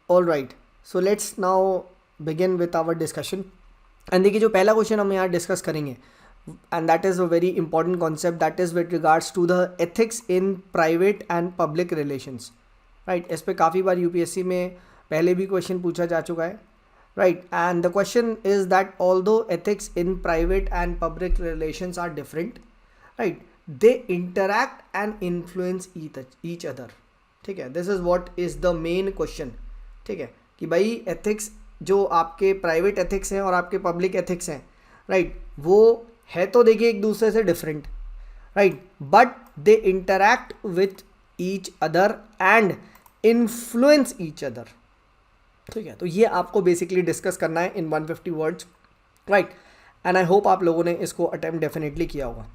All right, so let's now begin with our discussion. And देखिए जो पहला question हम यहाँ डिस्कस करेंगे, and that is a very important concept, that is with regards to the ethics in private and public relations. Right, इस पर काफ़ी बार UPSC में पहले भी क्वेश्चन पूछा जा चुका है। Right, and the question is that although ethics in private and public relations are different, right, they interact and influence each other. ठीक है, this is what is the main question. ठीक है, कि भाई एथिक्स जो आपके प्राइवेट एथिक्स हैं और आपके पब्लिक एथिक्स हैं, राइट, वो है तो देखिए एक दूसरे से different, right, but they interact with each other and influence each other. ठीक है, तो ये आपको बेसिकली डिस्कस करना है इन 150 words, right, and I hope आप लोगों ने इसको अटेम्प्ट डेफिनेटली किया होगा।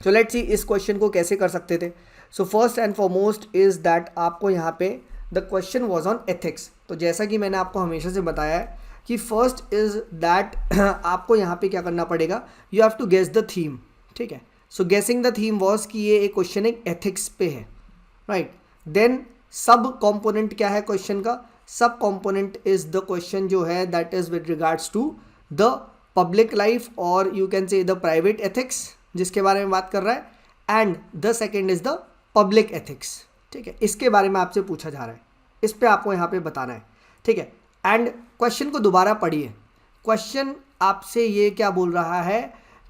सो लेट्स सी इस क्वेश्चन को कैसे कर सकते थे। सो first and foremost is that आपको यहाँ पे the question was on ethics. तो जैसा कि मैंने आपको हमेशा से बताया है कि फर्स्ट इज दैट आपको यहाँ पे क्या करना पड़ेगा, you have to guess the theme. ठीक है, सो गेसिंग द थीम वॉज कि ये एक क्वेश्चन एक एथिक्स पे है, राइट। देन सब कॉम्पोनेंट क्या है क्वेश्चन का, सब कॉम्पोनेंट इज द क्वेश्चन जो है that is with regards to the public life और you can say the private ethics जिसके बारे में बात कर रहा है, and the second is the public ethics. ठीक है, इसके बारे में आपसे पूछा जा रहा है, इस पे आपको यहाँ पे बताना है। ठीक है, एंड क्वेश्चन को दोबारा पढ़िए। क्वेश्चन आपसे ये क्या बोल रहा है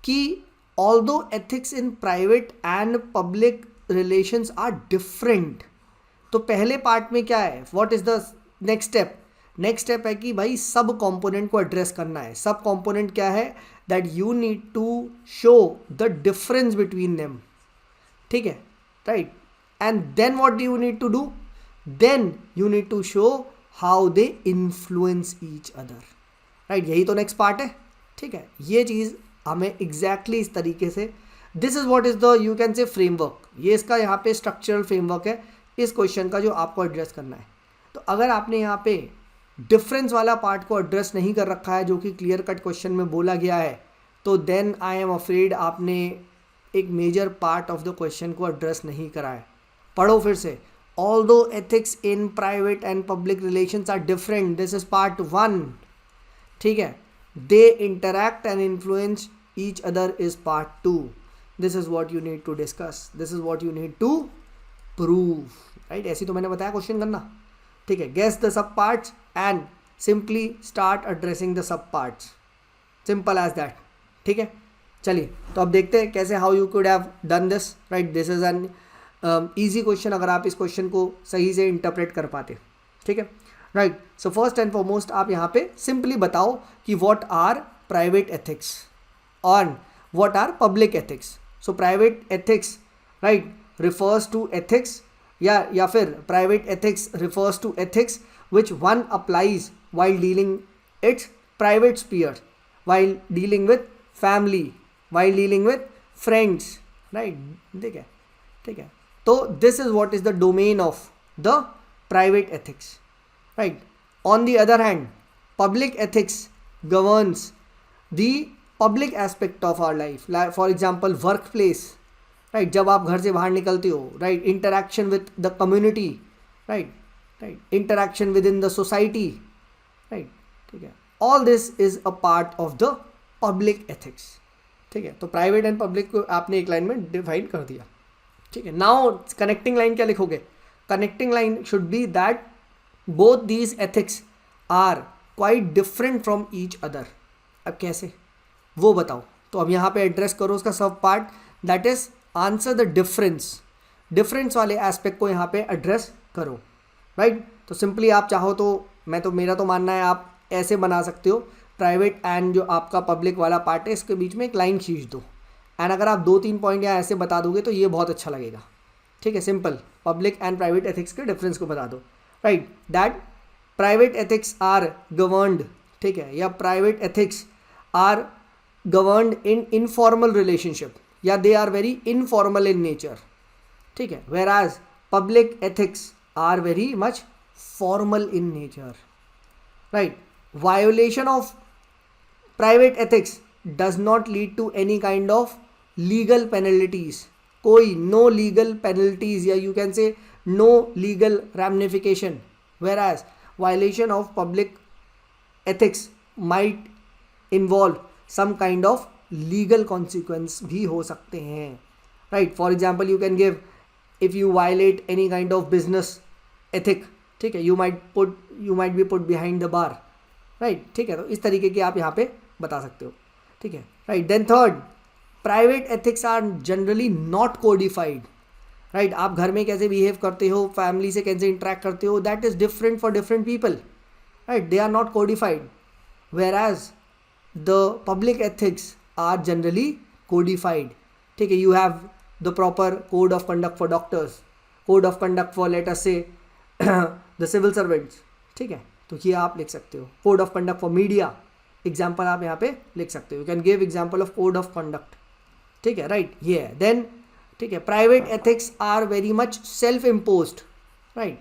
कि although ethics in private and public relations are different. तो पहले पार्ट में क्या है, what is the next step, next step है कि भाई सब कंपोनेंट को एड्रेस करना है। सब कंपोनेंट क्या है, that you need to show the difference between them. ठीक है, right, and then what do you need to do, then you need to show how they influence each other. Right, यही तो next part है। ठीक है, ये चीज़ हमें exactly इस तरीके से, this is what is the you can से फ्रेमवर्क, ये इसका यहाँ पे स्ट्रक्चरल फ्रेमवर्क है इस क्वेश्चन का जो आपको एड्रेस करना है। तो अगर आपने यहाँ पे डिफरेंस वाला पार्ट को एड्रेस नहीं कर रखा है जो कि क्लियर कट क्वेश्चन में बोला गया है, तो देन आई एम अफ्रेड आपने एक major part of the question को एड्रेस नहीं करा है। पढ़ो फिर से, although ethics in private and public relations are different, this is part 1। ठीक है, they interact and influence each other is part 2। This is what you need to discuss, this is what you need to prove. Right, ऐसी तो मैंने बताया question करना। ठीक है, guess the sub parts and simply start addressing the sub parts, simple as that. ठीक है, चलिए तो अब देखते हैं कैसे how you could have done this. Right, this is an easy question अगर आप इस क्वेश्चन को सही से इंटरप्रेट कर पाते। ठीक है, right, so first and foremost आप यहाँ पे सिंपली बताओ कि व्हाट आर प्राइवेट एथिक्स और what are public ethics. So private ethics, right, refers to ethics या फिर private ethics refers to ethics which one applies while dealing its private sphere, while dealing with family, while dealing with friends, right? ठीक है, तो this is what is the domain of the private ethics, right? On the other hand, public ethics governs the public aspect of our life, like for example workplace, right? जब आप घर से बाहर निकलते हो, right? Interaction with the community, right? Interaction within the society, right? ठीक है, all this is a part of the public ethics. ठीक है, तो प्राइवेट एंड पब्लिक को आपने एक लाइन में डिफाइन कर दिया। ठीक है, नाउ कनेक्टिंग लाइन क्या लिखोगे, connecting line should be that both these ethics are quite different from each other. अब कैसे वो बताओ, तो अब यहाँ पे एड्रेस करो उसका सब part, that is answer the difference वाले एस्पेक्ट को यहाँ पे एड्रेस करो। राइट, तो सिंपली आप चाहो तो मेरा तो मानना है आप ऐसे बना सकते हो, प्राइवेट एंड जो आपका पब्लिक वाला पार्ट है इसके बीच में एक लाइन खींच दो, एंड अगर आप 2-3 पॉइंट यहाँ ऐसे बता दोगे तो ये बहुत अच्छा लगेगा। ठीक है, simple public and private ethics के डिफरेंस को बता दो। Right, that private ethics are governed, ठीक है, या private ethics are governed in informal relationship, या they are very informal in nature. ठीक है, whereas public ethics are very much formal in nature. Right, violation of private ethics does not lead to any kind of legal penalties, कोई no legal penalties या you can say no legal ramification, whereas violation of public ethics might involve some kind of legal consequence भी हो सकते हैं, right. For example you can give, if you violate any kind of business ethic, ठीक है, you might be put behind the bar, right. ठीक है, तो इस तरीके के आप यहाँ पे बता सकते हो, ठीक है, right. Then third, private ethics are generally not codified, right. आप घर में कैसे बिहेव करते हो, फैमिली से कैसे इंटरेक्ट करते हो, that is different for different people, right. They are not codified, whereas the public ethics are generally codified, ठीक है. You have the proper code of conduct for doctors, code of conduct for let us say the civil servants, ठीक है. तो ये आप लिख सकते हो. Code of conduct for media, example आप यहाँ पे लिख सकते हो. You can give example of code of conduct, ठीक है, राइट. ये है. देन ठीक है, private ethics are very much self imposed, right.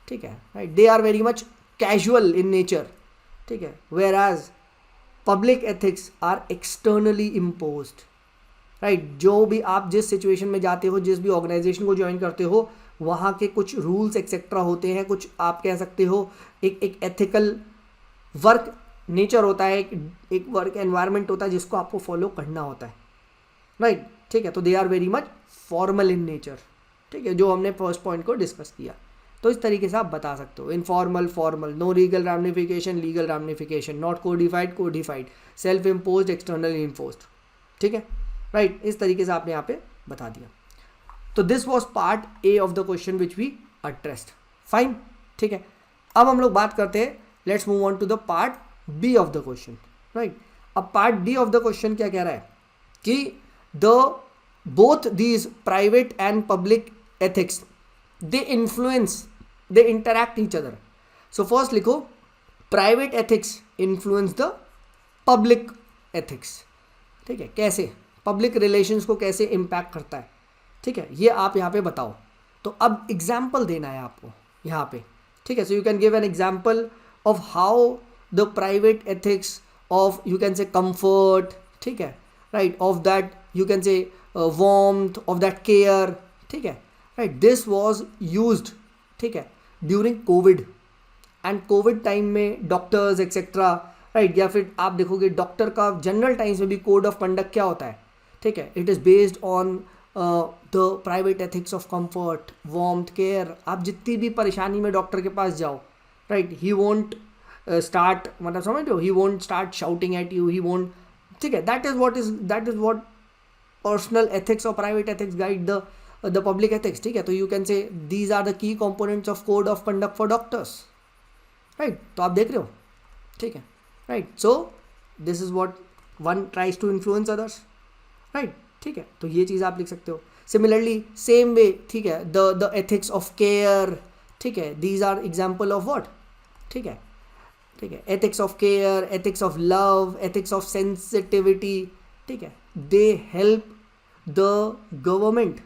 ठीक है, right. They are very much casual in nature, ठीक है, whereas public ethics are externally imposed, right. जो भी आप जिस सिचुएशन में जाते हो, जिस भी ऑर्गेनाइजेशन को ज्वाइन करते हो, वहाँ के कुछ रूल्स एक्सेट्रा होते हैं, कुछ आप कह सकते हो एक एथिकल वर्क नेचर होता है, एक वर्क एनवायरनमेंट होता है जिसको आपको फॉलो करना होता है, राइट. ठीक है, तो they are very much formal in nature, ठीक है, जो हमने फर्स्ट पॉइंट को डिस्कस किया. तो इस तरीके से आप बता सकते हो. Informal, formal, no legal ramification, legal ramification, not codified, codified, self imposed, externally imposed, ठीक है, राइट. इस तरीके से आपने यहाँ पे बता दिया. तो this was part A of the question which we addressed. Fine, ठीक है. अब हम लोग बात करते हैं, let's move on to the part B of the question, right. अब part D of the question क्या कह रहा है कि the both these private and public ethics they influence, they interact each other. So first लिखो, private ethics influence the public ethics, ठीक है. कैसे, पब्लिक रिलेशंस को कैसे इम्पैक्ट करता है, ठीक है, ये आप यहाँ पे बताओ. तो अब एग्जाम्पल देना है आपको यहाँ पे, ठीक है. So you can give an example of how the private ethics of, you can से कंफर्ट, ठीक है, right, of that you can से वार्मथ, ऑफ दैट केयर, ठीक है, राइट. दिस वॉज यूज्ड, ठीक है, during Covid. And Covid time में doctors etcetera, right, या फिर आप देखोगे डॉक्टर का जनरल टाइम्स में भी कोड ऑफ कंडक्ट क्या होता है, ठीक है, it is based on the private ethics of comfort, warmth, care. आप जितनी भी परेशानी में डॉक्टर के पास जाओ, राइट, ही वोंट स्टार्ट, मतलब समझ लो, he won't start shouting at you, he won't, ठीक है. That is what personal ethics और private ethics guide the public ethics, ठीक है. तो you can say these are the key components of code of conduct for doctors, right. तो आप देख रहे हो, ठीक है, right. So this is what one tries to influence others, right, ठीक है. तो ये चीज़ आप लिख सकते हो. सिमिलरली सेम वे, ठीक है, द एथिक्स ऑफ केयर, ठीक है, these are example of what, ठीक है, ठीक है, ethics of care, ethics of love, ethics of sensitivity, ठीक है. They help the government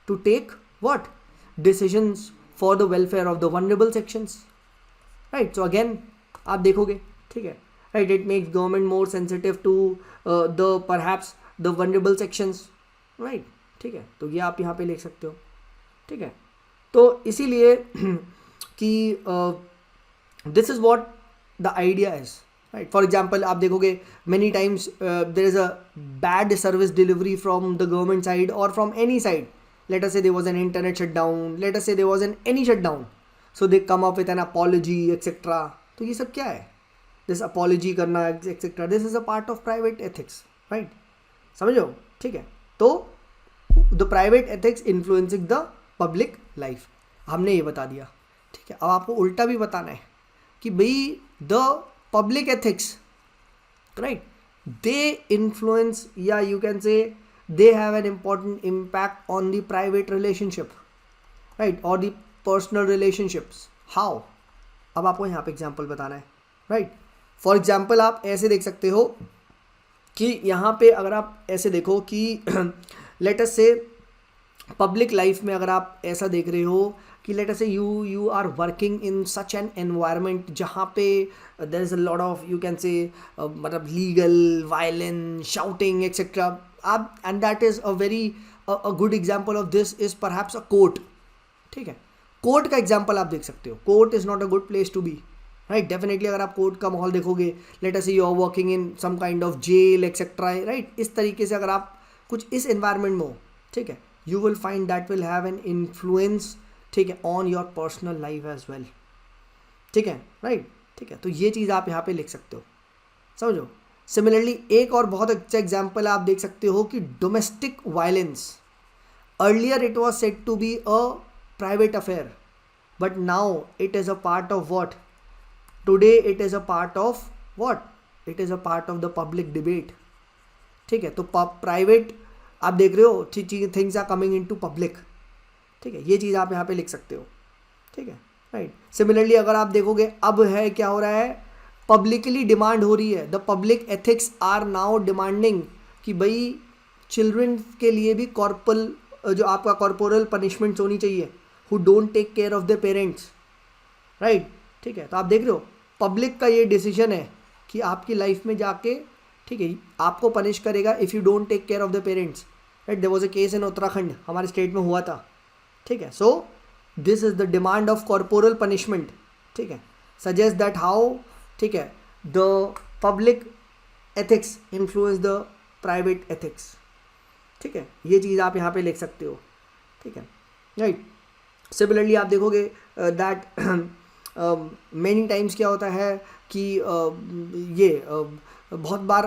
to take what decisions for the welfare of the vulnerable sections, right. So again आप देखोगे, ठीक है, right, it makes government more sensitive to the perhaps the vulnerable sections, right, ठीक है. तो ये आप यहाँ पे लिख सकते हो, ठीक है. तो इसीलिए कि this is what the idea is, right. For example आप देखोगे many times there is a bad service delivery from the government side और from any side. Let us say there was an internet shutdown, let us say there was an any shutdown, so they come up with an apology etcetera. तो ये सब क्या है, this apology करना etcetera, this is a part of private ethics, right. समझो, ठीक है. तो the private ethics influencing the public life, हमने ये बता दिया, ठीक है. अब आपको उल्टा भी बताना है कि भाई the public ethics, right, they influence, या you can say they have an important impact on the private relationship, right, और द पर्सनल रिलेशनशिप्स. हाउ, अब आपको यहाँ पे एग्जाम्पल बताना है, राइट. फॉर एग्जाम्पल आप ऐसे देख सकते हो कि यहाँ पे अगर आप ऐसे देखो कि लेट अस से पब्लिक लाइफ में अगर आप ऐसा देख रहे हो कि let us say you are working in such an environment जहाँ पे there is a lot of, you can say, मतलब लीगल वायलेंस, शाउटिंग एक्सेट्रा. आप, and that is a very a good example of this is perhaps a court, ठीक है. Court का example आप देख सकते हो. Court is not a good place to be, right. Definitely अगर आप कोर्ट का माहौल देखोगे, let us say you are working in some kind of jail etcetera, right, इस तरीके से अगर आप कुछ इस एनवायरनमेंट में हो, ठीक है, you will find that will have an influence, ठीक है, on your personal life as well. ठीक है, राइट. ठीक है, तो ये चीज़ आप यहाँ पे लिख सकते हो, समझो. सिमिलरली एक और बहुत अच्छा एग्जाम्पल आप देख सकते हो कि domestic violence. Earlier it was said to be a private affair, but now it is a part of what? Today it is a part of what? It is a part of the public debate. ठीक है, तो private आप देख रहे हो, things are coming into public. ठीक है, ये चीज़ आप यहाँ पे लिख सकते हो. ठीक है, राइट. सिमिलरली अगर आप देखोगे अब है क्या हो रहा है, पब्लिकली डिमांड हो रही है, the public ethics are now demanding कि भाई चिल्ड्रन के लिए भी कॉर्पल जो आपका कॉर्पोरल पनिशमेंट्स होनी चाहिए who don't take care of the parents, right. ठीक है, तो आप देख रहे हो पब्लिक का ये डिसीजन है कि आपकी लाइफ में जाके, ठीक है, आपको पनिश करेगा if you don't take care of the parents, right. There was a case in Uttarakhand, हमारे स्टेट में हुआ था. ठीक है, so this is the demand of corporal punishment. ठीक है, सजेस्ट दैट हाउ, ठीक है, the public ethics influence the private ethics. ठीक है, ये चीज़ आप यहाँ पे लिख सकते हो. ठीक है, राइट. सिमिलरली आप देखोगे दैट मेनी टाइम्स क्या होता है कि ये बहुत बार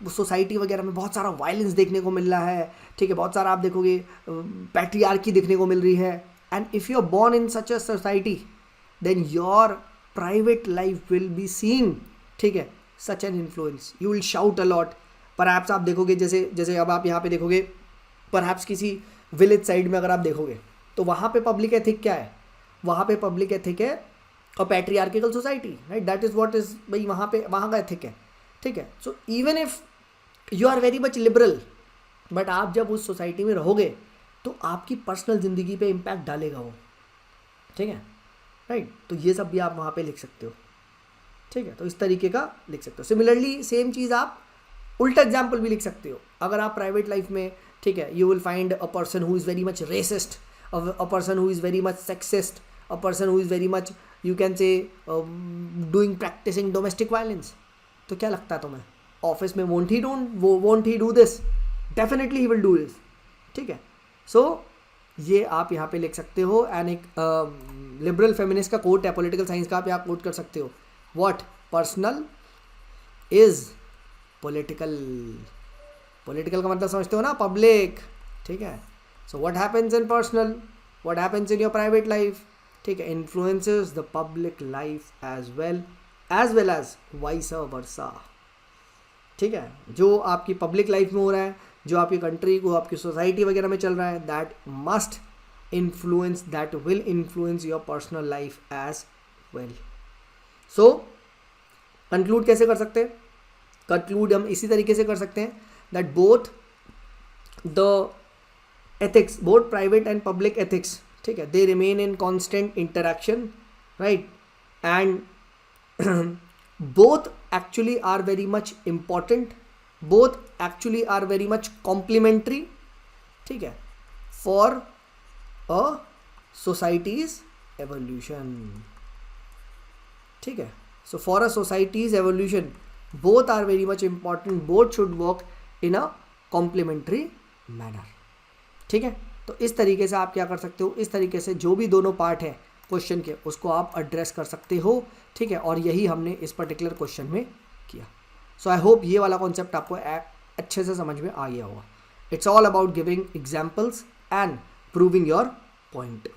सोसाइटी वगैरह में बहुत सारा वायलेंस देखने को मिल रहा है. ठीक है, बहुत सारा आप देखोगे पैट्रियार्की देखने को मिल रही है. And if you are born in such a society then your private life will be seeing, ठीक है, such an influence. You will shout a lot. Perhaps आप देखोगे जैसे अब आप यहाँ पे देखोगे परहैप्स किसी विलेज साइड में अगर आप देखोगे तो वहाँ पे पब्लिक एथिक क्या है? वहाँ पे पब्लिक एथिक है a patriarchal society, right. That is what is, भाई वहाँ का एथिक है. ठीक है, so even if you are very much liberal, but आप जब उस सोसाइटी में रहोगे तो आपकी पर्सनल ज़िंदगी पे इम्पैक्ट डालेगा वो. ठीक है, राइट. तो ये सब भी आप वहाँ पे लिख सकते हो. ठीक है, तो इस तरीके का लिख सकते हो. सिमिलरली सेम चीज़ आप उल्टा एग्जाम्पल भी लिख सकते हो. अगर आप प्राइवेट लाइफ में, ठीक है, you will find a person who is very much racist, a person who is very much sexist, a person who is very much, you can say, doing practising domestic violence. तो क्या लगता है तुम्हें, office में won't he do this? Definitely he will do this. ठीक है, सो ये आप यहाँ पे लिख सकते हो. एंड एक लिबरल फेमिनिस्ट का कोट है, पॉलिटिकल साइंस का, आप यहाँ कोट कर सकते हो. What? Personal is political. Political का मतलब समझते हो ना, पब्लिक. ठीक है, so what happens in personal, what happens in your private life, ठीक है, influences the public life as well as vice versa. ठीक है, जो आपकी पब्लिक लाइफ में हो रहा है, जो आपकी कंट्री को, आपकी सोसाइटी वगैरह में चल रहा है, that must influence, that will influence your personal life as well. So conclude कैसे कर सकते हैं? कंक्लूड हम इसी तरीके से कर सकते हैं that both the ethics, both private and public ethics, ठीक है, they remain in constant interaction, right. And both actually are very much important, both actually are very much complementary, ठीक है, for a society's evolution. ठीक है, so for a society's evolution both are very much important, both should work in a complementary manner. ठीक है, तो इस तरीके से आप क्या कर सकते हो, इस तरीके से जो भी दोनों पार्ट है क्वेश्चन के उसको आप एड्रेस कर सकते हो. ठीक है, और यही हमने इस पर्टिकुलर क्वेश्चन में किया. सो आई होप ये वाला कॉन्सेप्ट आपको अच्छे से समझ में आ गया होगा. It's all about giving examples and proving your point.